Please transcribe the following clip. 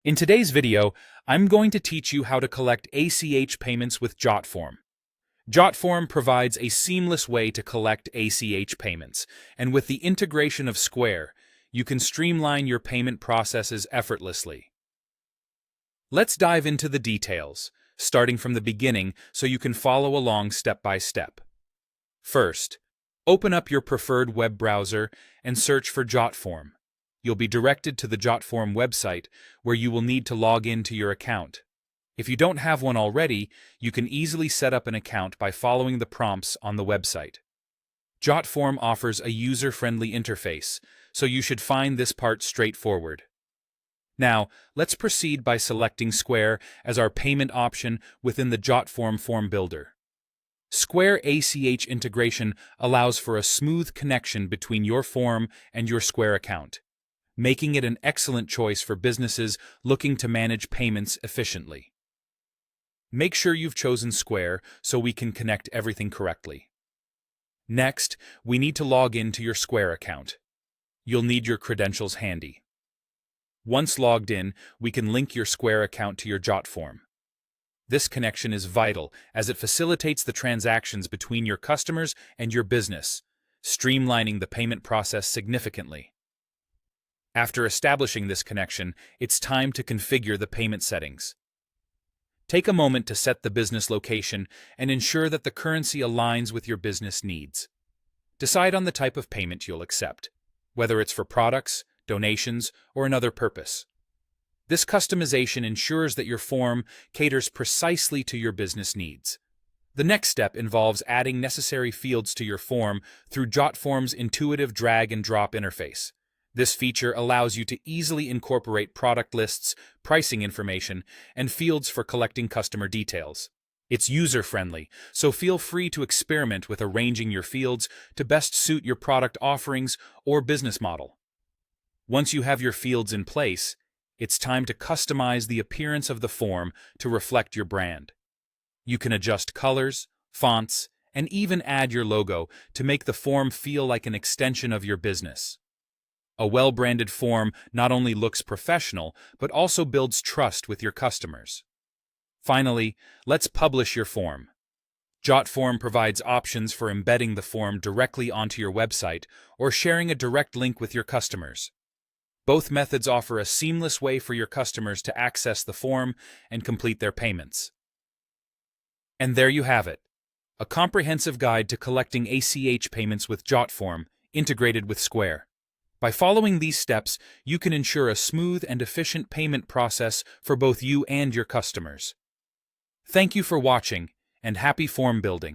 In today's video, I'm going to teach you how to collect ACH payments with Jotform. Jotform provides a seamless way to collect ACH payments, and with the integration of Square, you can streamline your payment processes effortlessly. Let's dive into the details, starting from the beginning so you can follow along step by step. First, open up your preferred web browser and search for Jotform. You'll be directed to the Jotform website, where you will need to log into your account. If you don't have one already, you can easily set up an account by following the prompts on the website. Jotform offers a user-friendly interface, so you should find this part straightforward. Now, let's proceed by selecting Square as our payment option within the Jotform form builder. Square ACH integration allows for a smooth connection between your form and your Square account, making it an excellent choice for businesses looking to manage payments efficiently. Make sure you've chosen Square so we can connect everything correctly. Next, we need to log into your Square account. You'll need your credentials handy. Once logged in, we can link your Square account to your Jotform. This connection is vital as it facilitates the transactions between your customers and your business, streamlining the payment process significantly. After establishing this connection, it's time to configure the payment settings. Take a moment to set the business location and ensure that the currency aligns with your business needs. Decide on the type of payment you'll accept, whether it's for products, donations, or another purpose. This customization ensures that your form caters precisely to your business needs. The next step involves adding necessary fields to your form through Jotform's intuitive drag-and-drop interface. This feature allows you to easily incorporate product lists, pricing information, and fields for collecting customer details. It's user-friendly, so feel free to experiment with arranging your fields to best suit your product offerings or business model. Once you have your fields in place, it's time to customize the appearance of the form to reflect your brand. You can adjust colors, fonts, and even add your logo to make the form feel like an extension of your business. A well-branded form not only looks professional, but also builds trust with your customers. Finally, let's publish your form. Jotform provides options for embedding the form directly onto your website or sharing a direct link with your customers. Both methods offer a seamless way for your customers to access the form and complete their payments. And there you have it, a comprehensive guide to collecting ACH payments with Jotform, integrated with Square. By following these steps, you can ensure a smooth and efficient payment process for both you and your customers. Thank you for watching, and happy form building.